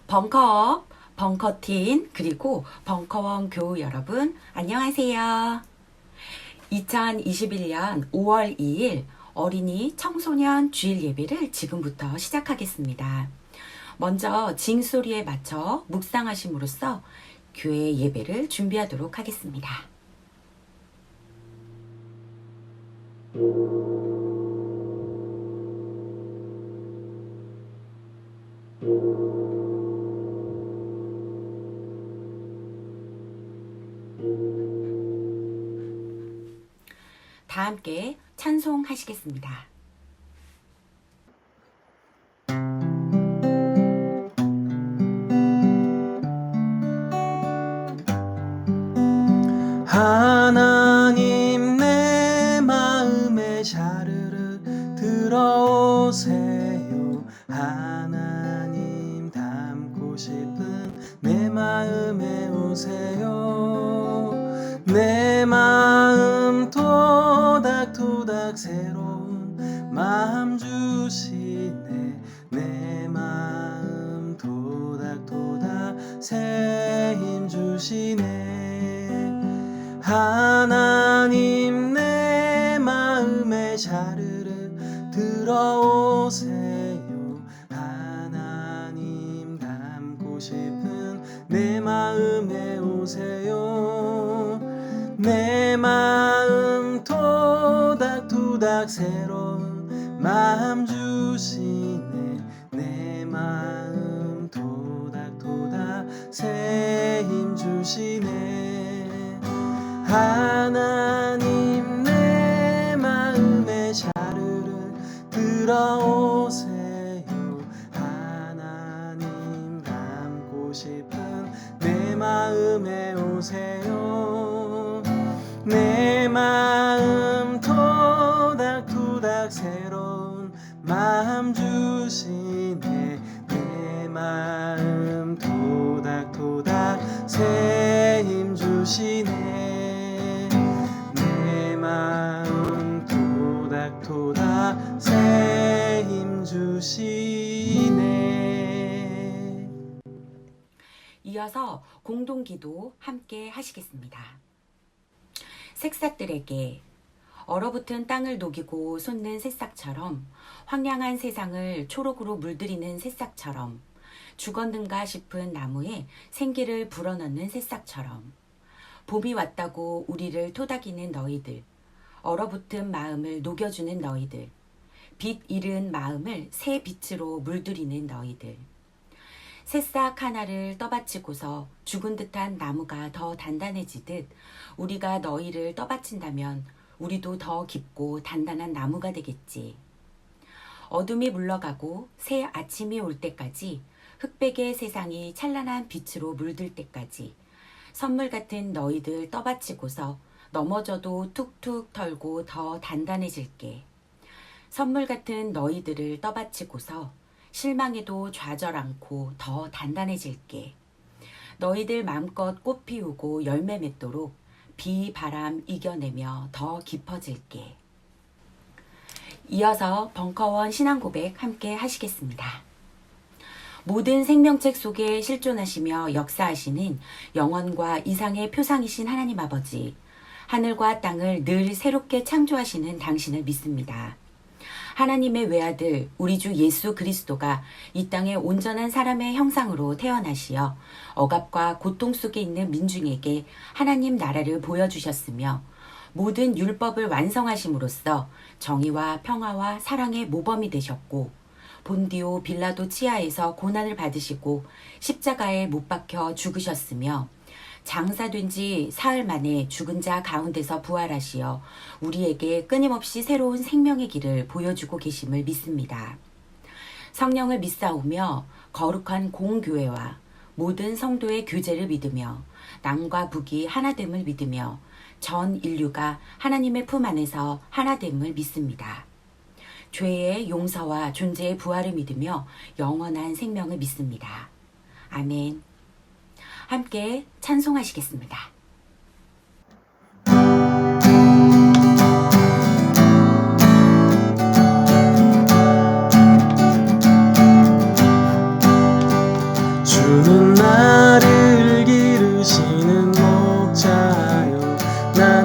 벙커업, 벙커틴, 그리고 벙커원 교우 여러분, 안녕하세요. 2021년 5월 2일 어린이 청소년 주일 예배를 지금부터 시작하겠습니다. 먼저 징소리에 맞춰 묵상하심으로써 교회 예배를 준비하도록 하겠습니다. 다 함께 찬송하시겠습니다. 하나님 내 마음에 자르르 들어오세요. 하나님 닮고 싶은 내 마음에 오세요. 내 마음 토닥토닥 새로운 마음 주시네. 내 마음 토닥토닥 새 힘 주시네. 하나님 내 마음에 자르르 들어오세요. 하나님 닮고 싶은 내 마음에 오세요. 내 마음 토닥토닥 새로운 마음 주시네. 내 마음 토닥토닥 새 힘 주시네. 하나님 내 마음에 자르르 들어오세요. 하나님 닮고 싶은 내 마음에 오세요. 내 마음 토닥토닥 새로운 마음 주시네. 내 마음 토닥토닥 새 힘 주시네. 내 마음 토닥토닥 새 힘 주시네. 이어서 공동기도 함께 하시겠습니다. 새싹들에게 얼어붙은 땅을 녹이고 솟는 새싹처럼, 황량한 세상을 초록으로 물들이는 새싹처럼, 죽었는가 싶은 나무에 생기를 불어넣는 새싹처럼, 봄이 왔다고 우리를 토닥이는 너희들, 얼어붙은 마음을 녹여주는 너희들, 빛 잃은 마음을 새 빛으로 물들이는 너희들, 새싹 하나를 떠받치고서 죽은 듯한 나무가 더 단단해지듯 우리가 너희를 떠받친다면 우리도 더 깊고 단단한 나무가 되겠지. 어둠이 물러가고 새 아침이 올 때까지, 흑백의 세상이 찬란한 빛으로 물들 때까지 선물 같은 너희들 떠받치고서 넘어져도 툭툭 털고 더 단단해질게. 선물 같은 너희들을 떠받치고서 실망해도 좌절 않고 더 단단해질게. 너희들 마음껏 꽃 피우고 열매 맺도록 비, 바람 이겨내며 더 깊어질게. 이어서 벙커원 신앙고백 함께 하시겠습니다. 모든 생명책 속에 실존하시며 역사하시는 영원과 이상의 표상이신 하나님 아버지, 하늘과 땅을 늘 새롭게 창조하시는 당신을 믿습니다. 하나님의 외아들 우리 주 예수 그리스도가 이 땅에 온전한 사람의 형상으로 태어나시어 억압과 고통 속에 있는 민중에게 하나님 나라를 보여주셨으며, 모든 율법을 완성하심으로써 정의와 평화와 사랑의 모범이 되셨고, 본디오 빌라도 치하에서 고난을 받으시고 십자가에 못 박혀 죽으셨으며, 장사된 지 사흘 만에 죽은 자 가운데서 부활하시어 우리에게 끊임없이 새로운 생명의 길을 보여주고 계심을 믿습니다. 성령을 믿사오며 거룩한 공교회와 모든 성도의 교제를 믿으며 남과 북이 하나됨을 믿으며 전 인류가 하나님의 품 안에서 하나됨을 믿습니다. 죄의 용서와 존재의 부활을 믿으며 영원한 생명을 믿습니다. 아멘. 함께 찬송하시겠습니다.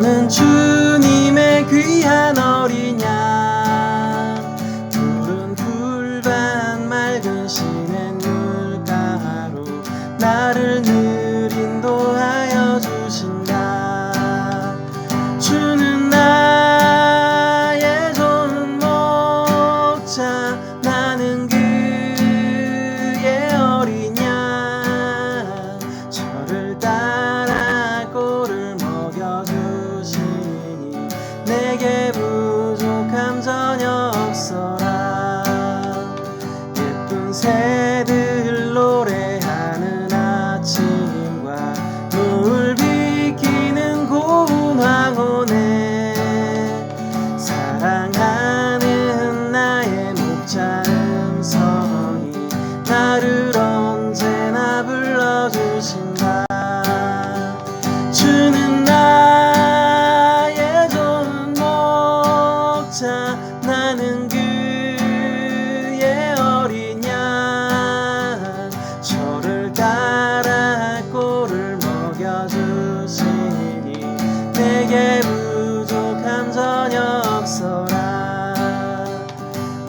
나는 주님의 귀한 어린 양 푸른 풀밭 맑은 시냇 물가로 나를 늘 인도하여 주신다. 주는 나의 좋은 목자 나는 그의 어린 양 저를 따라 꼴을 먹여주시니 내게 부족함 전혀 없어라. 예쁜 새들 노래하는 아침과 노을 비키는 고운 황혼에 사랑하는 나의 목자 음성이 나를 언제나 불러주신다. 주는 나의 좋은 목자 나는 그의 어린 양 저를 따라 꼴을 먹여주시니 내게 부족함 전혀 없어라.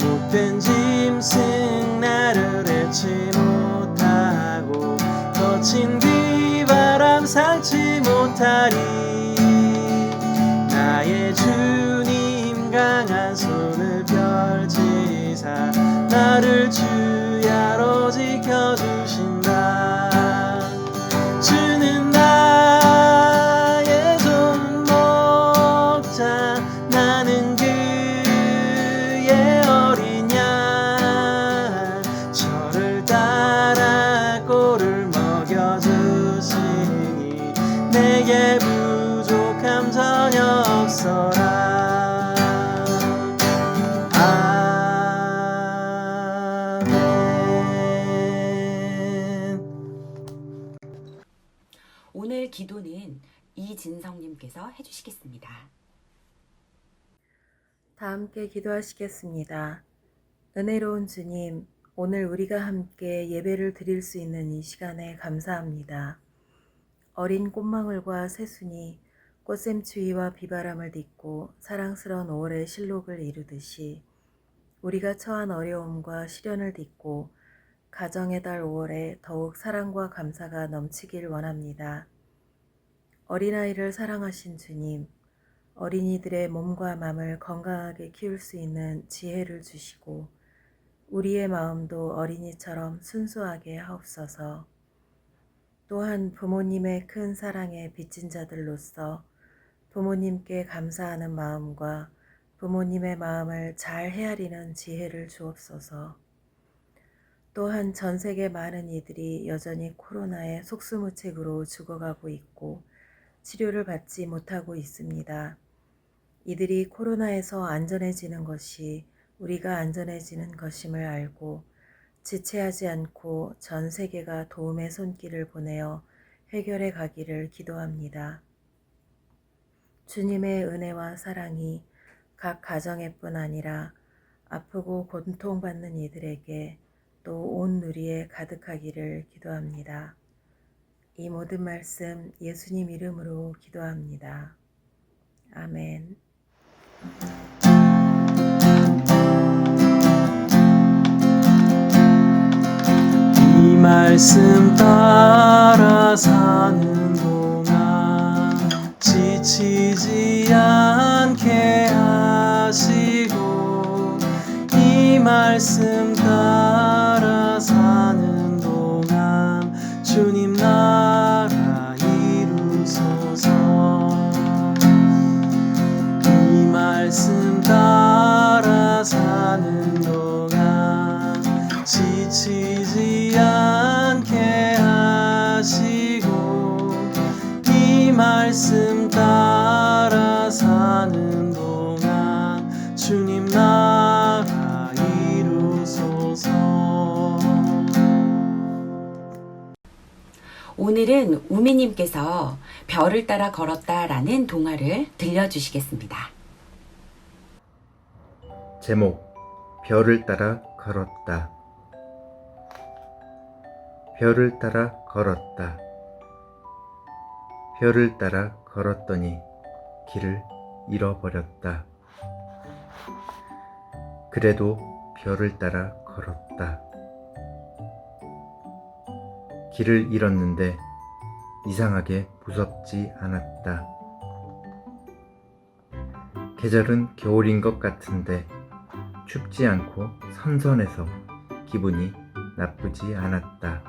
못된 짐승 나를 앓지 못하고 거친 비바람 상치 못하리. 나의 주님 강한 손을 펼치사 나를 주야로 지켜주신다. 주는 나의 좋은 목자 나는 그의 어린 양 저를 따라 꼴을 먹여주시니 내게 부족함 전혀 없어라. 아멘. 오늘 기도는 이진성님께서 해주시겠습니다. 다 함께 기도하시겠습니다. 은혜로운 주님, 오늘 우리가 함께 예배를 드릴 수 있는 이 시간에 감사합니다. 어린 꽃망울과 새순이 꽃샘추위와 비바람을 딛고 사랑스러운 5월의 실록을 이루듯이 우리가 처한 어려움과 시련을 딛고 가정의 달 5월에 더욱 사랑과 감사가 넘치길 원합니다. 어린아이를 사랑하신 주님, 어린이들의 몸과 마음을 건강하게 키울 수 있는 지혜를 주시고 우리의 마음도 어린이처럼 순수하게 하옵소서. 또한 부모님의 큰 사랑에 빚진 자들로서 부모님께 감사하는 마음과 부모님의 마음을 잘 헤아리는 지혜를 주옵소서. 또한 전 세계 많은 이들이 여전히 코로나에 속수무책으로 죽어가고 있고 치료를 받지 못하고 있습니다. 이들이 코로나에서 안전해지는 것이 우리가 안전해지는 것임을 알고 지체하지 않고 전 세계가 도움의 손길을 보내어 해결해 가기를 기도합니다. 주님의 은혜와 사랑이 각 가정에뿐 아니라 아프고 고통받는 이들에게 또 온 누리에 가득하기를 기도합니다. 이 모든 말씀 예수님 이름으로 기도합니다. 아멘. 이 말씀 따라 사는 동안 지치지 않게 하시고 이 말씀 따라 사는 동안 주님 나라 이루소서. 이 말씀 따라 사는 동안 지치지 않게 하시고 이 말씀 따라 사는 동안 주님 나라 이루소서. 오늘은 우미님께서 별을 따라 걸었다라는 동화를 들려주시겠습니다. 제목 별을 따라 걸었다. 별을 따라 걸었다. 별을 따라 걸었더니 길을 잃어버렸다. 그래도 별을 따라 걸었다. 길을 잃었는데 이상하게 무섭지 않았다. 계절은 겨울인 것 같은데 춥지 않고 선선해서 기분이 나쁘지 않았다.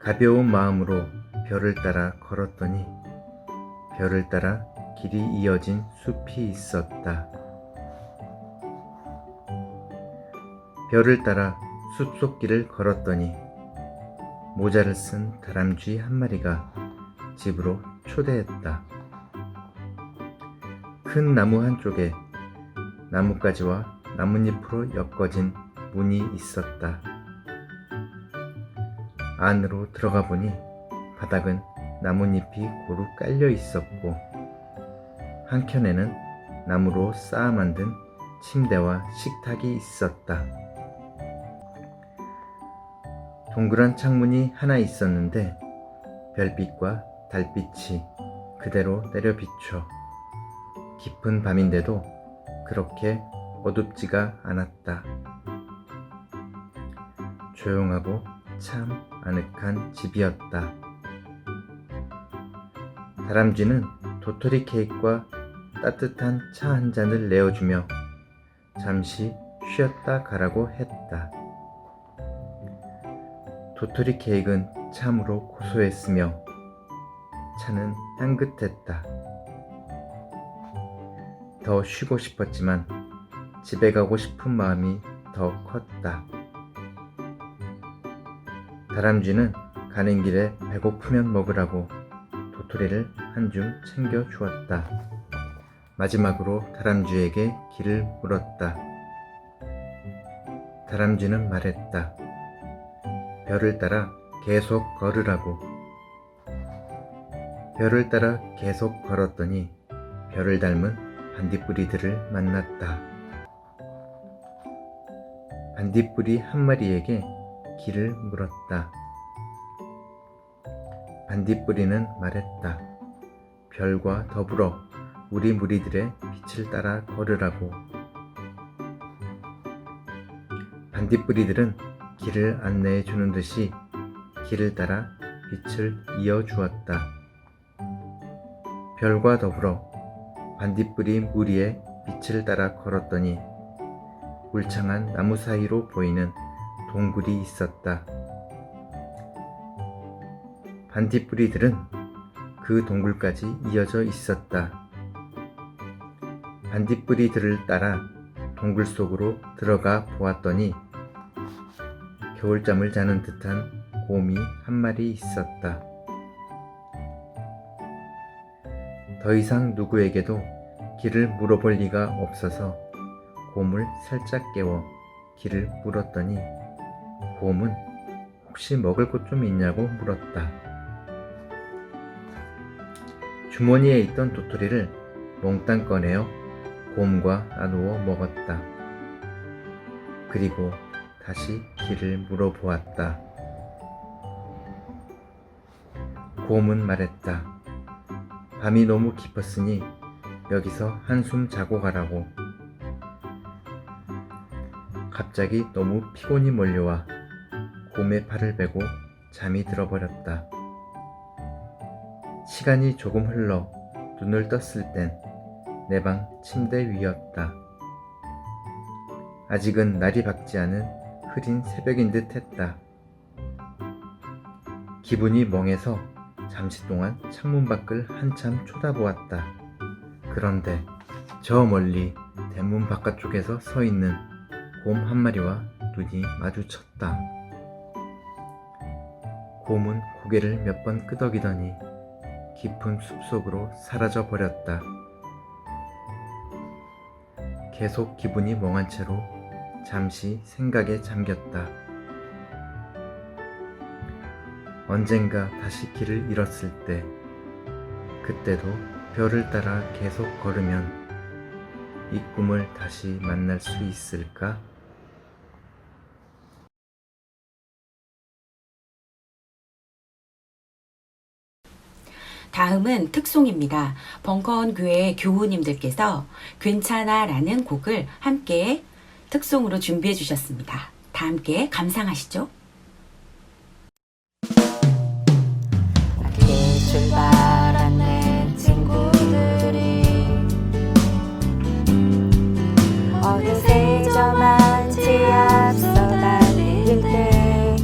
가벼운 마음으로 별을 따라 걸었더니 별을 따라 길이 이어진 숲이 있었다. 별을 따라 숲속길을 걸었더니 모자를 쓴 다람쥐 한 마리가 집으로 초대했다. 큰 나무 한쪽에 나뭇가지와 나뭇잎으로 엮어진 문이 있었다. 안으로 들어가 보니 바닥은 나뭇잎이 고루 깔려 있었고 한켠에는 나무로 쌓아 만든 침대와 식탁이 있었다. 동그란 창문이 하나 있었는데 별빛과 달빛이 그대로 내려 비춰 깊은 밤인데도 그렇게 어둡지가 않았다. 조용하고 참 아늑한 집이었다. 다람쥐는 도토리 케이크와 따뜻한 차 한 잔을 내어주며 잠시 쉬었다 가라고 했다. 도토리 케이크는 참으로 고소했으며 차는 향긋했다. 더 쉬고 싶었지만 집에 가고 싶은 마음이 더 컸다. 다람쥐는 가는 길에 배고프면 먹으라고 도토리를 한 줌 챙겨 주었다. 마지막으로 다람쥐에게 길을 물었다. 다람쥐는 말했다. 별을 따라 계속 걸으라고. 별을 따라 계속 걸었더니 별을 닮은 반딧불이들을 만났다. 반딧불이 한 마리에게 길을 물었다. 반딧불이는 말했다. 별과 더불어 우리 무리들의 빛을 따라 걸으라고. 반딧불이들은 길을 안내해 주는 듯이 길을 따라 빛을 이어 주었다. 별과 더불어 반딧불이 무리의 빛을 따라 걸었더니 울창한 나무 사이로 보이는 동굴이 있었다. 반딧불이들은 그 동굴까지 이어져 있었다. 반딧불이들을 따라 동굴 속으로 들어가 보았더니 겨울잠을 자는 듯한 곰이 한 마리 있었다. 더 이상 누구에게도 길을 물어볼 리가 없어서 곰을 살짝 깨워 길을 물었더니 곰은 혹시 먹을 것 좀 있냐고 물었다. 주머니에 있던 도토리를 몽땅 꺼내어 곰과 나누어 먹었다. 그리고 다시 길을 물어보았다. 곰은 말했다. 밤이 너무 깊었으니 여기서 한숨 자고 가라고. 갑자기 너무 피곤이 몰려와 곰의 팔을 베고 잠이 들어버렸다. 시간이 조금 흘러 눈을 떴을 땐 내 방 침대 위였다. 아직은 날이 밝지 않은 흐린 새벽인 듯 했다. 기분이 멍해서 잠시 동안 창문 밖을 한참 쳐다보았다. 그런데 저 멀리 대문 바깥쪽에서 서 있는 곰 한 마리와 눈이 마주쳤다. 곰은 고개를 몇 번 끄덕이더니 깊은 숲속으로 사라져 버렸다. 계속 기분이 멍한 채로 잠시 생각에 잠겼다. 언젠가 다시 길을 잃었을 때, 그때도 별을 따라 계속 걸으면 이 꿈을 다시 만날 수 있을까? 다음은 특송입니다. 벙커원 교회 교우님들께서 괜찮아 라는 곡을 함께 특송으로 준비해 주셨습니다. 다 함께 감상하시죠. 함께 출발한 내 친구들이 어느새 저만치 앞서 달릴 때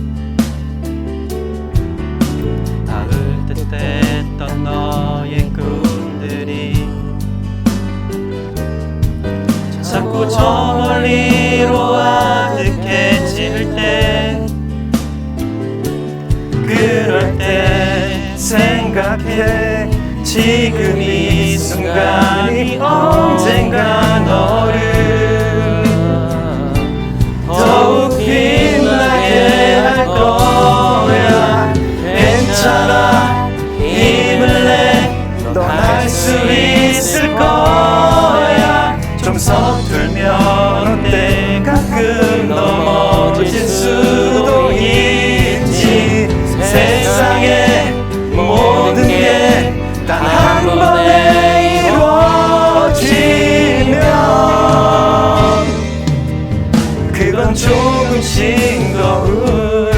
닿을 듯 했던 너의 꿈들이 자꾸 저 멀리로 아득해질 때 그럴 때 생각해 지금 이 순간이 언젠가 너를 더욱 빛나게 할 거야. 괜찮아 힘을 내 떠날 수 있을 거야. 좀 서툴면 어때 가끔 넘어질 수도 있지. 세상의 모든 게 단 한 번에 이루어지면 그건 조금씩 더울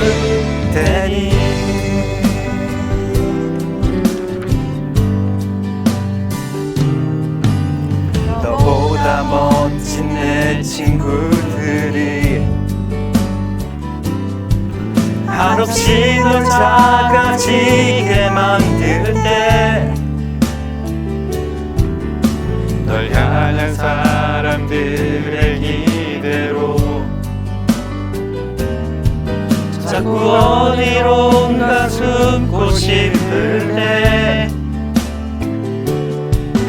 테니. 너보다 멋진 내 친구들이 한없이 널 작아지게 만들 때 널 향한 사람들의 기대로 자꾸 어디론가 숨고 싶을 때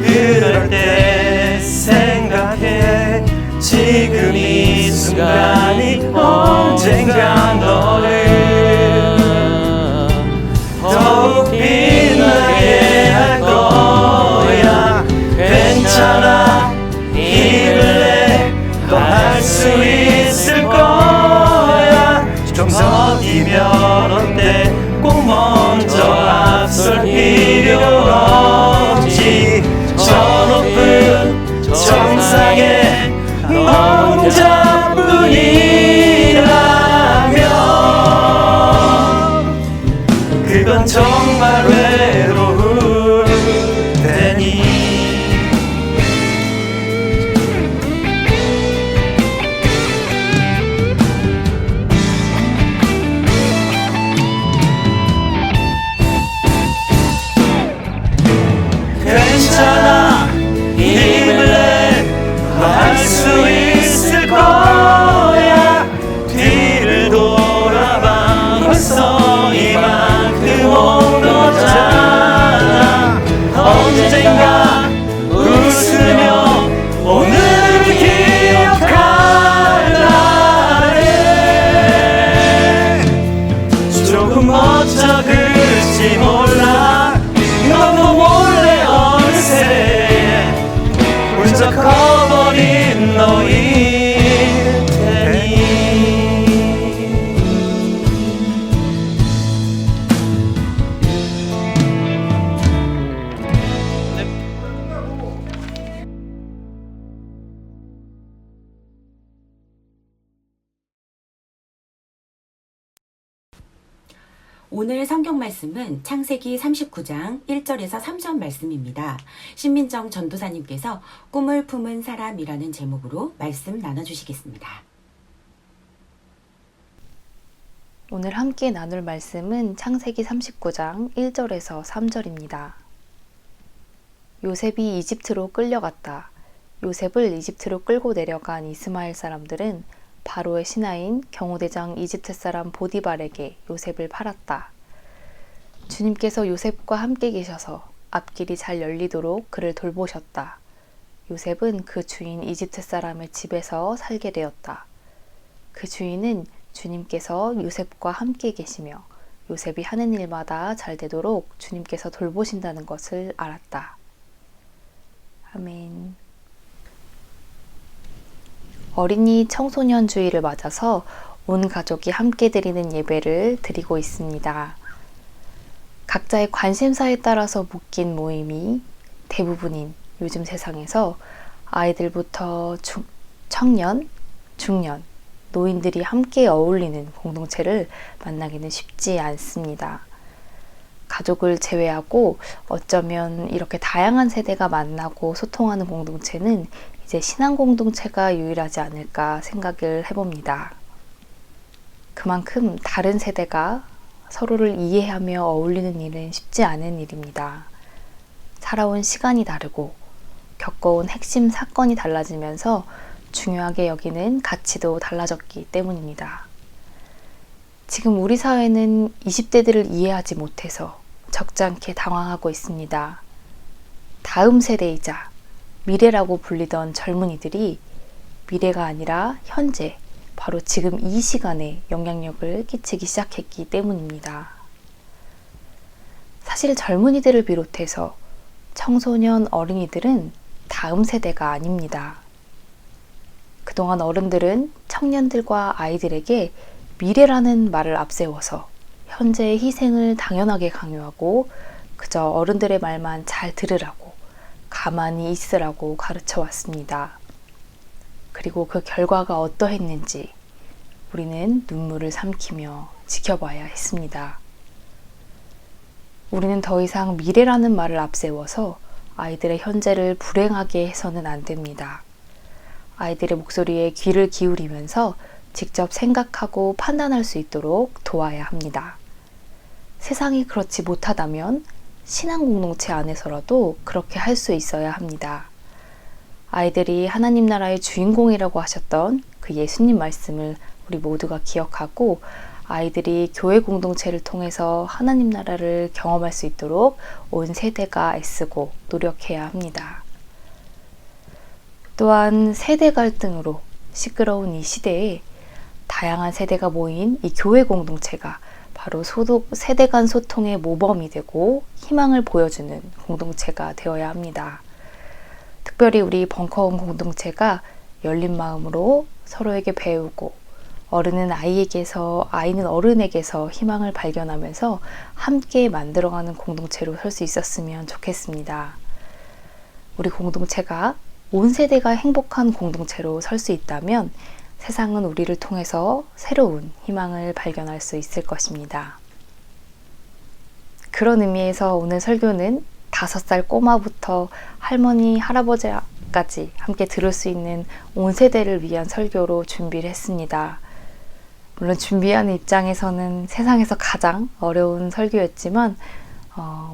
그럴 때 생각해 지금 이 순간이 언젠가 너를 더욱 빛나게 할 거야. 괜찮아 힘을 내 떠날 수 있을 거야. 좀 서기면 어때 꼭 먼저 앞설 필요 없지. 저 높은 정상에 너 혼자뿐이라면 그건 정말 외로울 테니. 괜찮아 힘을 내 할 수 있을 거야. 뒤를 돌아봐 벌써 이만큼 온 거잖아. 언젠가 웃으며 오늘을 기억하라네. 조금 멋쩍을지 몰라. 너도 몰래 어느새 훌쩍 커버린 너일 테니. 오늘 성경 말씀은 창세기 39장 1절에서 3절 말씀입니다. 신민정 전도사님께서 꿈을 품은 사람이라는 제목으로 말씀 나눠주시겠습니다. 오늘 함께 나눌 말씀은 창세기 39장 1절에서 3절입니다. 요셉이 이집트로 끌려갔다. 요셉을 이집트로 끌고 내려간 이스마엘 사람들은 바로의 신하인 경호대장 이집트 사람 보디발에게 요셉을 팔았다. 주님께서 요셉과 함께 계셔서 앞길이 잘 열리도록 그를 돌보셨다. 요셉은 그 주인 이집트 사람의 집에서 살게 되었다. 그 주인은 주님께서 요셉과 함께 계시며 요셉이 하는 일마다 잘 되도록 주님께서 돌보신다는 것을 알았다. 아멘. 어린이 청소년 주일을 맞아서 온 가족이 함께 드리는 예배를 드리고 있습니다. 각자의 관심사에 따라서 묶인 모임이 대부분인 요즘 세상에서 아이들부터 청년, 중년, 노인들이 함께 어울리는 공동체를 만나기는 쉽지 않습니다. 가족을 제외하고 어쩌면 이렇게 다양한 세대가 만나고 소통하는 공동체는 이제 신앙 공동체가 유일하지 않을까 생각을 해봅니다. 그만큼 다른 세대가 서로를 이해하며 어울리는 일은 쉽지 않은 일입니다. 살아온 시간이 다르고 겪어온 핵심 사건이 달라지면서 중요하게 여기는 가치도 달라졌기 때문입니다. 지금 우리 사회는 20대들을 이해하지 못해서 적잖게 당황하고 있습니다. 다음 세대이자 미래라고 불리던 젊은이들이 미래가 아니라 현재, 바로 지금 이 시간에 영향력을 끼치기 시작했기 때문입니다. 사실 젊은이들을 비롯해서 청소년, 어린이들은 다음 세대가 아닙니다. 그동안 어른들은 청년들과 아이들에게 미래라는 말을 앞세워서 현재의 희생을 당연하게 강요하고 그저 어른들의 말만 잘 들으라고, 가만히 있으라고 가르쳐 왔습니다. 그리고 그 결과가 어떠했는지 우리는 눈물을 삼키며 지켜봐야 했습니다. 우리는 더 이상 미래라는 말을 앞세워서 아이들의 현재를 불행하게 해서는 안 됩니다. 아이들의 목소리에 귀를 기울이면서 직접 생각하고 판단할 수 있도록 도와야 합니다. 세상이 그렇지 못하다면 신앙 공동체 안에서라도 그렇게 할 수 있어야 합니다. 아이들이 하나님 나라의 주인공이라고 하셨던 그 예수님 말씀을 우리 모두가 기억하고 아이들이 교회 공동체를 통해서 하나님 나라를 경험할 수 있도록 온 세대가 애쓰고 노력해야 합니다. 또한 세대 갈등으로 시끄러운 이 시대에 다양한 세대가 모인 이 교회 공동체가 바로 세대 간 소통의 모범이 되고 희망을 보여주는 공동체가 되어야 합니다. 특별히 우리 벙커원 공동체가 열린 마음으로 서로에게 배우고 어른은 아이에게서, 아이는 어른에게서 희망을 발견하면서 함께 만들어가는 공동체로 설 수 있었으면 좋겠습니다. 우리 공동체가 온 세대가 행복한 공동체로 설 수 있다면 세상은 우리를 통해서 새로운 희망을 발견할 수 있을 것입니다. 그런 의미에서 오늘 설교는 5살 꼬마부터 할머니, 할아버지까지 함께 들을 수 있는 온 세대를 위한 설교로 준비를 했습니다. 물론 준비하는 입장에서는 세상에서 가장 어려운 설교였지만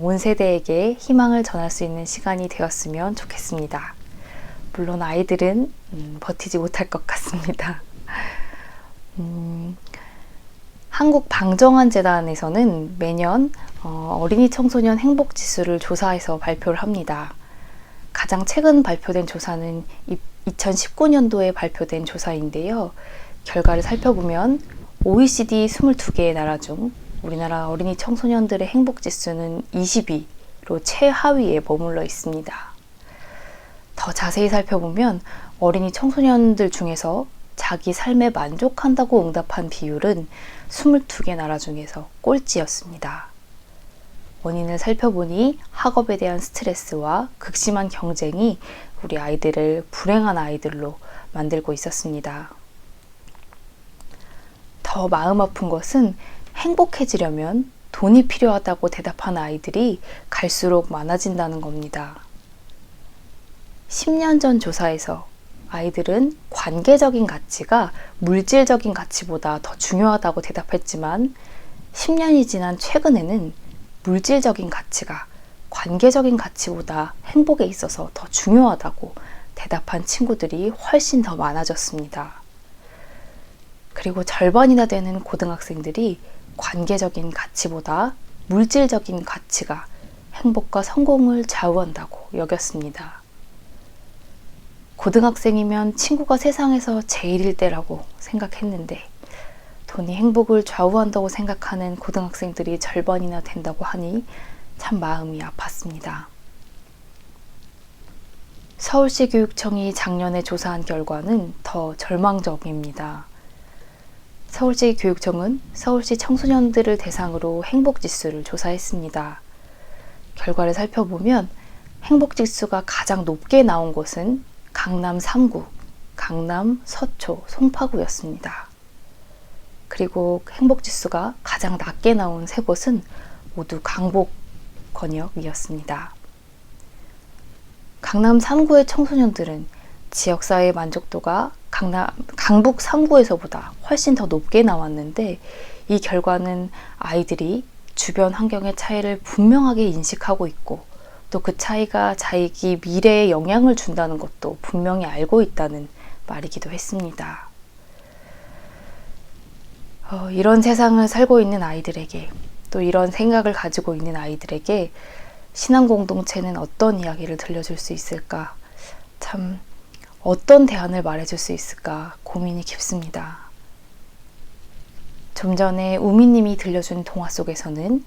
온 세대에게 희망을 전할 수 있는 시간이 되었으면 좋겠습니다. 물론 아이들은 버티지 못할 것 같습니다. 한국 방정환재단에서는 매년 어린이 청소년 행복지수를 조사해서 발표를 합니다. 가장 최근 발표된 조사는 2019년도에 발표된 조사인데요. 결과를 살펴보면 OECD 22개의 나라 중 우리나라 어린이 청소년들의 행복지수는 20위로 최하위에 머물러 있습니다. 더 자세히 살펴보면 어린이 청소년들 중에서 자기 삶에 만족한다고 응답한 비율은 22개 나라 중에서 꼴찌였습니다. 원인을 살펴보니 학업에 대한 스트레스와 극심한 경쟁이 우리 아이들을 불행한 아이들로 만들고 있었습니다. 더 마음 아픈 것은 행복해지려면 돈이 필요하다고 대답한 아이들이 갈수록 많아진다는 겁니다. 10년 전 조사에서 아이들은 관계적인 가치가 물질적인 가치보다 더 중요하다고 대답했지만 10년이 지난 최근에는 물질적인 가치가 관계적인 가치보다 행복에 있어서 더 중요하다고 대답한 친구들이 훨씬 더 많아졌습니다. 그리고 절반이나 되는 고등학생들이 관계적인 가치보다 물질적인 가치가 행복과 성공을 좌우한다고 여겼습니다. 고등학생이면 친구가 세상에서 제일일 때라고 생각했는데 돈이 행복을 좌우한다고 생각하는 고등학생들이 절반이나 된다고 하니 참 마음이 아팠습니다. 서울시 교육청이 작년에 조사한 결과는 더 절망적입니다. 서울시 교육청은 서울시 청소년들을 대상으로 행복지수를 조사했습니다. 결과를 살펴보면 행복지수가 가장 높게 나온 곳은 강남 3구, 강남 서초, 송파구였습니다. 그리고 행복지수가 가장 낮게 나온 세 곳은 모두 강북 권역이었습니다. 강남 3구의 청소년들은 지역사회의 만족도가 강북 3구에서보다 훨씬 더 높게 나왔는데, 이 결과는 아이들이 주변 환경의 차이를 분명하게 인식하고 있고 또 그 차이가 자기 미래에 영향을 준다는 것도 분명히 알고 있다는 말이기도 했습니다. 이런 세상을 살고 있는 아이들에게, 또 이런 생각을 가지고 있는 아이들에게 신앙 공동체는 어떤 이야기를 들려줄 수 있을까? 참 어떤 대안을 말해줄 수 있을까 고민이 깊습니다. 좀 전에 우미님이 들려준 동화 속에서는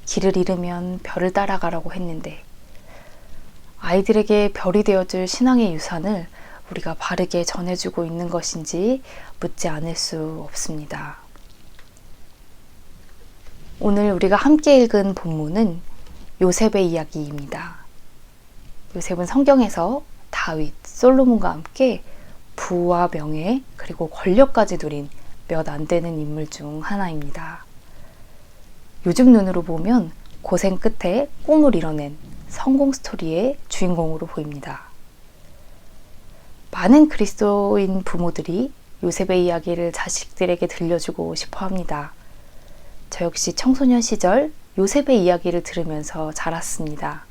길을 잃으면 별을 따라가라고 했는데, 아이들에게 별이 되어줄 신앙의 유산을 우리가 바르게 전해주고 있는 것인지 묻지 않을 수 없습니다. 오늘 우리가 함께 읽은 본문은 요셉의 이야기입니다. 요셉은 성경에서 다윗, 솔로몬과 함께 부와 명예, 그리고 권력까지 누린 몇 안 되는 인물 중 하나입니다. 요즘 눈으로 보면 고생 끝에 꿈을 이뤄낸 성공 스토리의 주인공으로 보입니다. 많은 그리스도인 부모들이 요셉의 이야기를 자식들에게 들려주고 싶어 합니다. 저 역시 청소년 시절 요셉의 이야기를 들으면서 자랐습니다.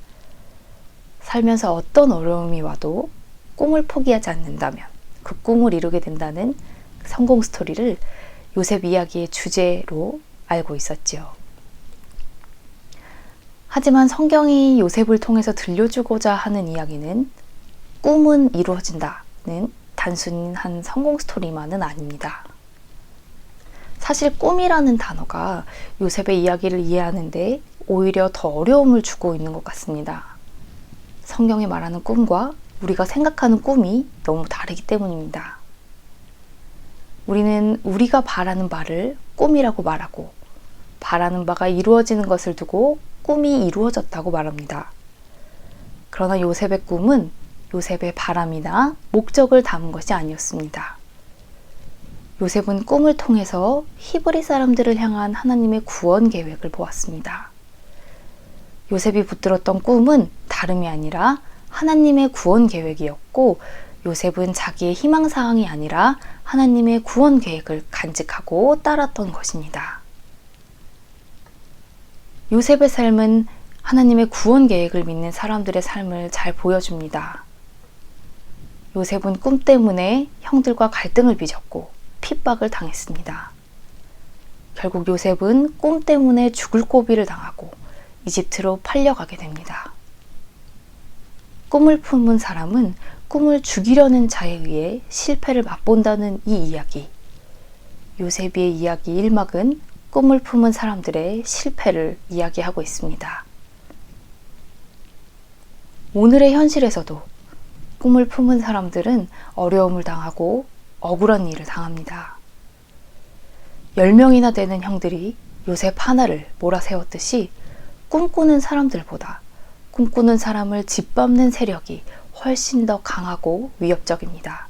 살면서 어떤 어려움이 와도 꿈을 포기하지 않는다면 그 꿈을 이루게 된다는 성공 스토리를 요셉 이야기의 주제로 알고 있었지요. 하지만 성경이 요셉을 통해서 들려주고자 하는 이야기는 꿈은 이루어진다는 단순한 성공 스토리만은 아닙니다. 사실 꿈이라는 단어가 요셉의 이야기를 이해하는데 오히려 더 어려움을 주고 있는 것 같습니다. 성경이 말하는 꿈과 우리가 생각하는 꿈이 너무 다르기 때문입니다. 우리는 우리가 바라는 바를 꿈이라고 말하고, 바라는 바가 이루어지는 것을 두고 꿈이 이루어졌다고 말합니다. 그러나 요셉의 꿈은 요셉의 바람이나 목적을 담은 것이 아니었습니다. 요셉은 꿈을 통해서 히브리 사람들을 향한 하나님의 구원 계획을 보았습니다. 요셉이 붙들었던 꿈은 다름이 아니라 하나님의 구원 계획이었고, 요셉은 자기의 희망사항이 아니라 하나님의 구원 계획을 간직하고 따랐던 것입니다. 요셉의 삶은 하나님의 구원 계획을 믿는 사람들의 삶을 잘 보여줍니다. 요셉은 꿈 때문에 형들과 갈등을 빚었고 핍박을 당했습니다. 결국 요셉은 꿈 때문에 죽을 고비를 당하고 이집트로 팔려가게 됩니다. 꿈을 품은 사람은 꿈을 죽이려는 자에 의해 실패를 맛본다는 이 이야기. 요셉의 이야기 1막은 꿈을 품은 사람들의 실패를 이야기하고 있습니다. 오늘의 현실에서도 꿈을 품은 사람들은 어려움을 당하고 억울한 일을 당합니다. 10명이나 되는 형들이 요셉 하나를 몰아세웠듯이 꿈꾸는 사람들보다 꿈꾸는 사람을 짓밟는 세력이 훨씬 더 강하고 위협적입니다.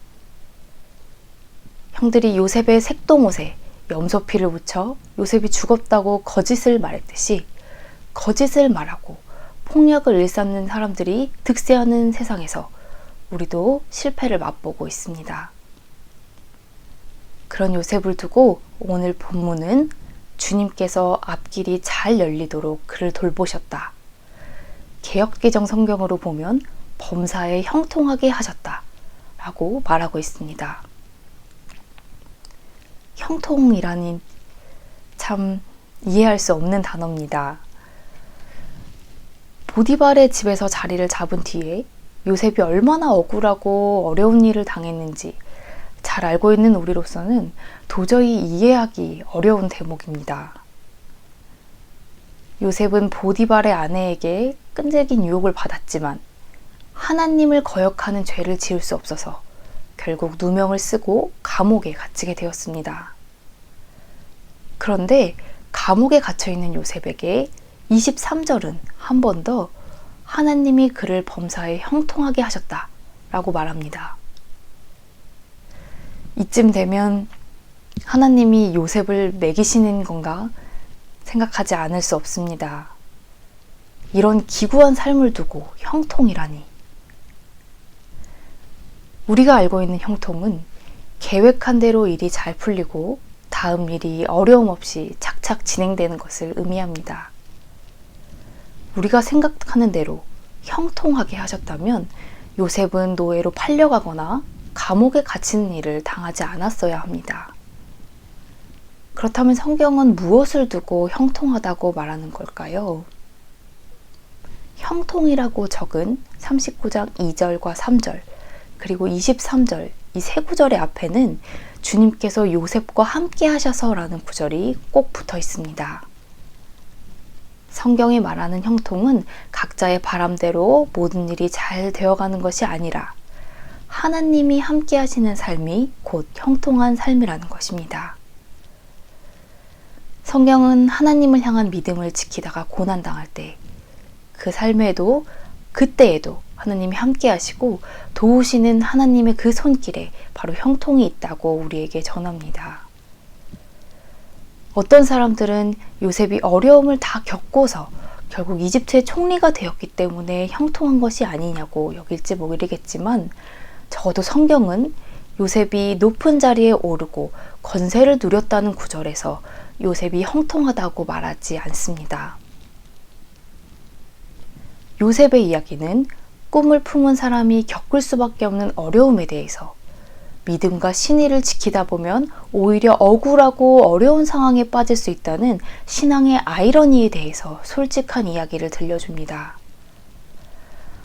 형들이 요셉의 색동옷에 염소피를 묻혀 요셉이 죽었다고 거짓을 말했듯이 거짓을 말하고 폭력을 일삼는 사람들이 득세하는 세상에서 우리도 실패를 맛보고 있습니다. 그런 요셉을 두고 오늘 본문은 주님께서 앞길이 잘 열리도록 그를 돌보셨다. 개역개정 성경으로 보면 범사에 형통하게 하셨다 라고 말하고 있습니다. 형통이라니 참 이해할 수 없는 단어입니다. 보디발의 집에서 자리를 잡은 뒤에 요셉이 얼마나 억울하고 어려운 일을 당했는지 잘 알고 있는 우리로서는 도저히 이해하기 어려운 대목입니다. 요셉은 보디발의 아내에게 끈질긴 유혹을 받았지만 하나님을 거역하는 죄를 지을 수 없어서 결국 누명을 쓰고 감옥에 갇히게 되었습니다. 그런데 감옥에 갇혀 있는 요셉에게 23절은 한 번 더 하나님이 그를 범사에 형통하게 하셨다 라고 말합니다. 이쯤 되면 하나님이 요셉을 먹이시는 건가 생각하지 않을 수 없습니다. 이런 기구한 삶을 두고 형통이라니. 우리가 알고 있는 형통은 계획한 대로 일이 잘 풀리고 다음 일이 어려움 없이 착착 진행되는 것을 의미합니다. 우리가 생각하는 대로 형통하게 하셨다면 요셉은 노예로 팔려가거나 감옥에 갇히는 일을 당하지 않았어야 합니다. 그렇다면 성경은 무엇을 두고 형통하다고 말하는 걸까요? 형통이라고 적은 39장 2절과 3절 그리고 23절 이 세 구절의 앞에는 주님께서 요셉과 함께 하셔서라는 구절이 꼭 붙어 있습니다. 성경이 말하는 형통은 각자의 바람대로 모든 일이 잘 되어가는 것이 아니라 하나님이 함께 하시는 삶이 곧 형통한 삶이라는 것입니다. 성경은 하나님을 향한 믿음을 지키다가 고난당할 때 그 삶에도 그때에도 하나님이 함께 하시고 도우시는 하나님의 그 손길에 바로 형통이 있다고 우리에게 전합니다. 어떤 사람들은 요셉이 어려움을 다 겪고서 결국 이집트의 총리가 되었기 때문에 형통한 것이 아니냐고 여길지 모르겠지만 적어도 성경은 요셉이 높은 자리에 오르고 권세를 누렸다는 구절에서 요셉이 형통하다고 말하지 않습니다. 요셉의 이야기는 꿈을 품은 사람이 겪을 수밖에 없는 어려움에 대해서 믿음과 신의를 지키다 보면 오히려 억울하고 어려운 상황에 빠질 수 있다는 신앙의 아이러니에 대해서 솔직한 이야기를 들려줍니다.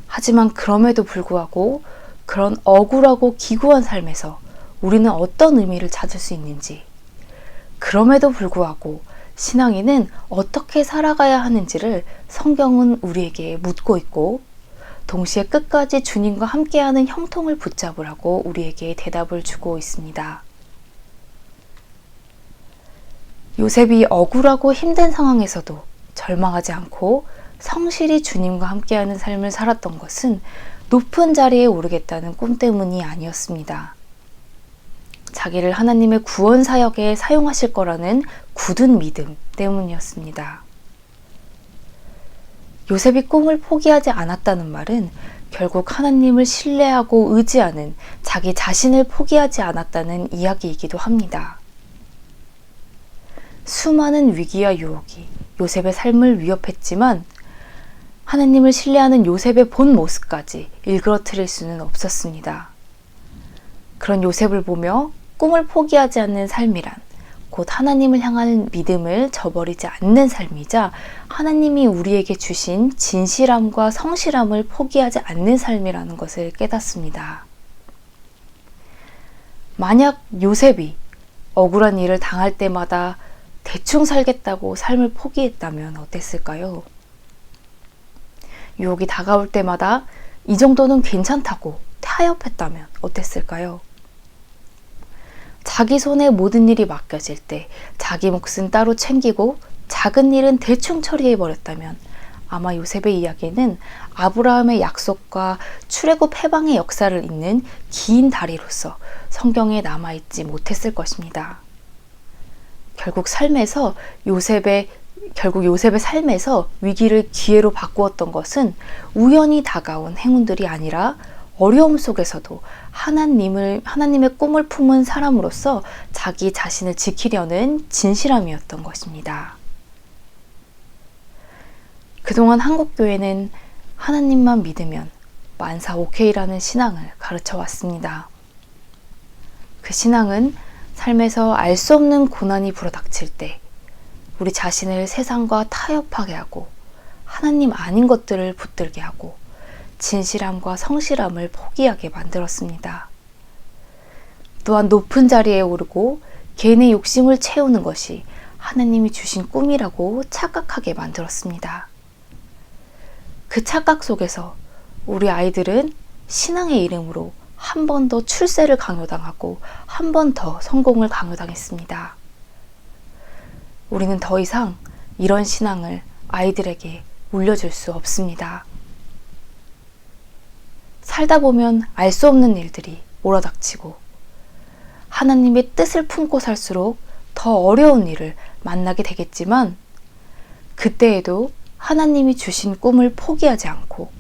하지만 그럼에도 불구하고 그런 억울하고 기구한 삶에서 우리는 어떤 의미를 찾을 수 있는지, 그럼에도 불구하고 신앙인은 어떻게 살아가야 하는지를 성경은 우리에게 묻고 있고 동시에 끝까지 주님과 함께하는 형통을 붙잡으라고 우리에게 대답을 주고 있습니다. 요셉이 억울하고 힘든 상황에서도 절망하지 않고 성실히 주님과 함께하는 삶을 살았던 것은 높은 자리에 오르겠다는 꿈 때문이 아니었습니다. 자기를 하나님의 구원 사역에 사용하실 거라는 굳은 믿음 때문이었습니다. 요셉이 꿈을 포기하지 않았다는 말은 결국 하나님을 신뢰하고 의지하는 자기 자신을 포기하지 않았다는 이야기이기도 합니다. 수많은 위기와 유혹이 요셉의 삶을 위협했지만 하나님을 신뢰하는 요셉의 본 모습까지 일그러뜨릴 수는 없었습니다. 그런 요셉을 보며 꿈을 포기하지 않는 삶이란 곧 하나님을 향한 믿음을 저버리지 않는 삶이자 하나님이 우리에게 주신 진실함과 성실함을 포기하지 않는 삶이라는 것을 깨닫습니다. 만약 요셉이 억울한 일을 당할 때마다 대충 살겠다고 삶을 포기했다면 어땠을까요? 유혹이 다가올 때마다 이 정도는 괜찮다고 타협했다면 어땠을까요? 자기 손에 모든 일이 맡겨질 때 자기 몫은 따로 챙기고 작은 일은 대충 처리해버렸다면 아마 요셉의 이야기는 아브라함의 약속과 출애굽 해방의 역사를 잇는 긴 다리로서 성경에 남아있지 못했을 것입니다. 결국 요셉의 삶에서 위기를 기회로 바꾸었던 것은 우연히 다가온 행운들이 아니라 어려움 속에서도 하나님의 꿈을 품은 사람으로서 자기 자신을 지키려는 진실함이었던 것입니다. 그동안 한국교회는 하나님만 믿으면 만사 오케이라는 신앙을 가르쳐 왔습니다. 그 신앙은 삶에서 알 수 없는 고난이 불어닥칠 때 우리 자신을 세상과 타협하게 하고 하나님 아닌 것들을 붙들게 하고 진실함과 성실함을 포기하게 만들었습니다. 또한 높은 자리에 오르고 개인의 욕심을 채우는 것이 하나님이 주신 꿈이라고 착각하게 만들었습니다. 그 착각 속에서 우리 아이들은 신앙의 이름으로 한 번 더 출세를 강요당하고 한 번 더 성공을 강요당했습니다. 우리는 더 이상 이런 신앙을 아이들에게 물려줄 수 없습니다. 살다 보면 알 수 없는 일들이 몰아닥치고 하나님의 뜻을 품고 살수록 더 어려운 일을 만나게 되겠지만 그때에도 하나님이 주신 꿈을 포기하지 않고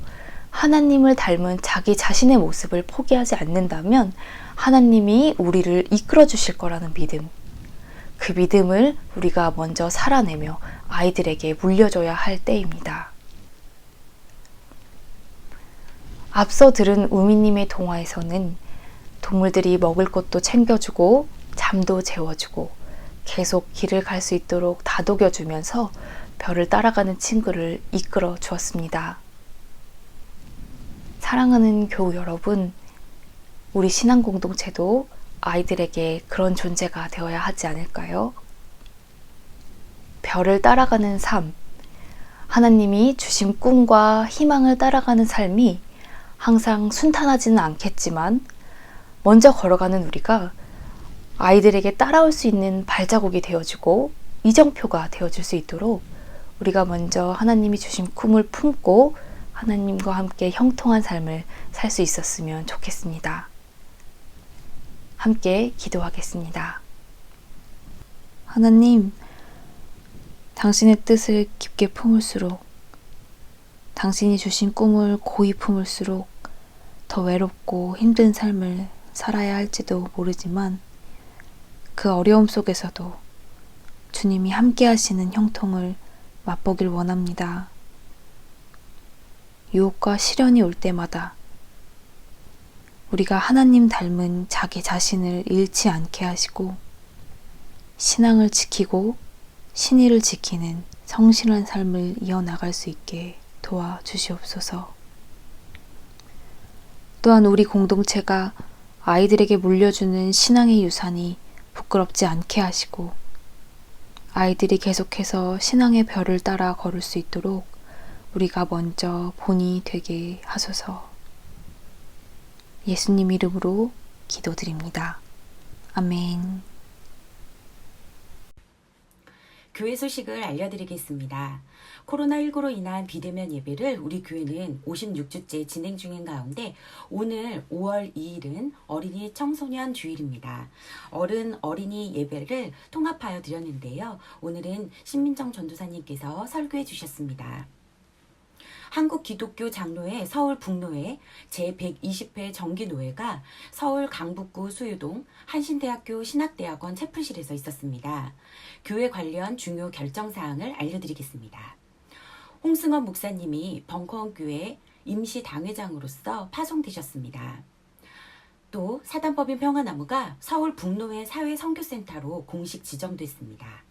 하나님을 닮은 자기 자신의 모습을 포기하지 않는다면 하나님이 우리를 이끌어 주실 거라는 믿음, 그 믿음을 우리가 먼저 살아내며 아이들에게 물려줘야 할 때입니다. 앞서 들은 우미님의 동화에서는 동물들이 먹을 것도 챙겨주고 잠도 재워주고 계속 길을 갈 수 있도록 다독여주면서 별을 따라가는 친구를 이끌어 주었습니다. 사랑하는 교우 여러분, 우리 신앙 공동체도 아이들에게 그런 존재가 되어야 하지 않을까요? 별을 따라가는 삶, 하나님이 주신 꿈과 희망을 따라가는 삶이 항상 순탄하지는 않겠지만 먼저 걸어가는 우리가 아이들에게 따라올 수 있는 발자국이 되어주고 이정표가 되어줄 수 있도록 우리가 먼저 하나님이 주신 꿈을 품고 하나님과 함께 형통한 삶을 살 수 있었으면 좋겠습니다. 함께 기도하겠습니다. 하나님, 당신의 뜻을 깊게 품을수록, 당신이 주신 꿈을 고이 품을수록 더 외롭고 힘든 삶을 살아야 할지도 모르지만 그 어려움 속에서도 주님이 함께 하시는 형통을 맛보길 원합니다. 유혹과 시련이 올 때마다 우리가 하나님 닮은 자기 자신을 잃지 않게 하시고 신앙을 지키고 신의를 지키는 성실한 삶을 이어나갈 수 있게 도와주시옵소서. 또한 우리 공동체가 아이들에게 물려주는 신앙의 유산이 부끄럽지 않게 하시고 아이들이 계속해서 신앙의 별을 따라 걸을 수 있도록 우리가 먼저 본이 되게 하소서. 예수님 이름으로 기도드립니다. 아멘. 교회 소식을 알려드리겠습니다. 코로나19로 인한 비대면 예배를 우리 교회는 56주째 진행 중인 가운데 오늘 5월 2일은 어린이 청소년 주일입니다. 어린이 예배를 통합하여 드렸는데요. 오늘은 신민정 전도사님께서 설교해 주셨습니다. 한국기독교 장로회 서울 북노회 제120회 정기노회가 서울 강북구 수유동 한신대학교 신학대학원 채플실에서 있었습니다. 교회 관련 중요 결정사항을 알려드리겠습니다. 홍승원 목사님이 벙커원교회 임시당회장으로서 파송되셨습니다. 또 사단법인 평화나무가 서울 북노회 사회선교센터로 공식 지정됐습니다.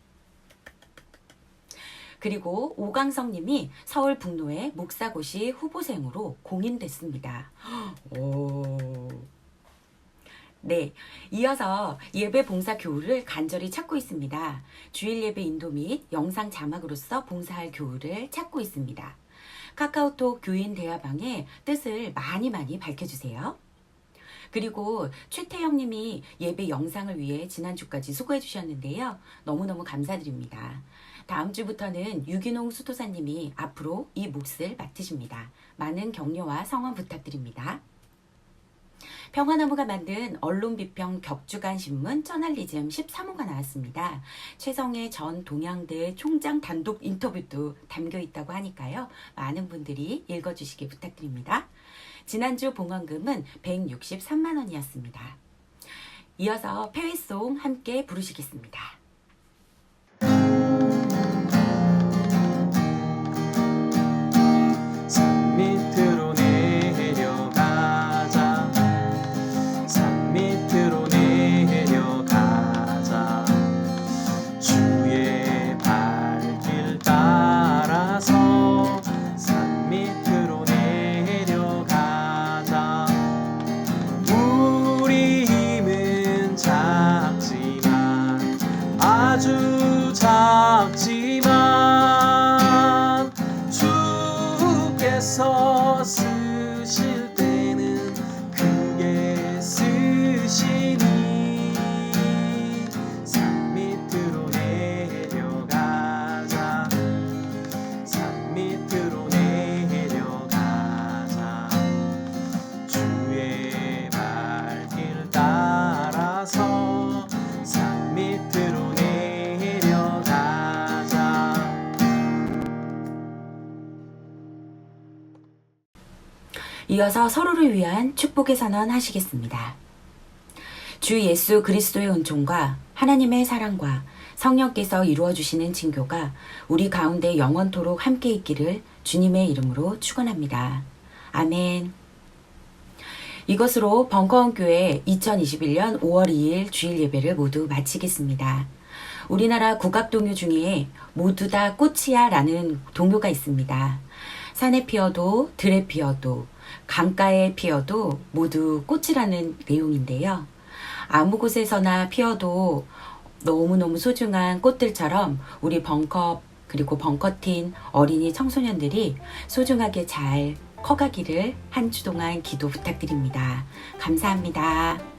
그리고 오강성님이 서울 북노회 목사고시 후보생으로 공인됐습니다. 네, 이어서 예배 봉사 교우를 간절히 찾고 있습니다. 주일 예배 인도 및 영상 자막으로서 봉사할 교우를 찾고 있습니다. 카카오톡 교인 대화방에 뜻을 많이 밝혀주세요. 그리고 최태영님이 예배 영상을 위해 지난주까지 수고해 주셨는데요. 너무너무 감사드립니다. 다음 주부터는 유기농 수도사님이 앞으로 이 몫을 맡으십니다. 많은 격려와 성원 부탁드립니다. 평화나무가 만든 언론비평 격주간 신문 저널리즘 13호가 나왔습니다. 최성애 전 동양대 총장 단독 인터뷰도 담겨 있다고 하니까요. 많은 분들이 읽어주시기 부탁드립니다. 지난주 봉헌금은 163만 원이었습니다. 이어서 폐회송 함께 부르시겠습니다. 산 밑으로 내려가자 산 밑으로 내려가자 주의 발길 따라서 산 밑으로 내려가자 우리 힘은 작지만 이어서 서로를 위한 축복의 선언 하시겠습니다. 주 예수 그리스도의 은총과 하나님의 사랑과 성령께서 이루어 주시는 징교가 우리 가운데 영원토록 함께 있기를 주님의 이름으로 축원합니다. 아멘. 이것으로 벙커원교회 2021년 5월 2일 주일 예배를 모두 마치겠습니다. 우리나라 국악 동요 중에 모두 다 꽃이야 라는 동요가 있습니다. 산에 피어도 들에 피어도 강가에 피어도 모두 꽃이라는 내용인데요. 아무 곳에서나 피어도 너무너무 소중한 꽃들처럼 우리 벙커 그리고 벙커팀 어린이 청소년들이 소중하게 잘 커가기를 한 주 동안 기도 부탁드립니다. 감사합니다.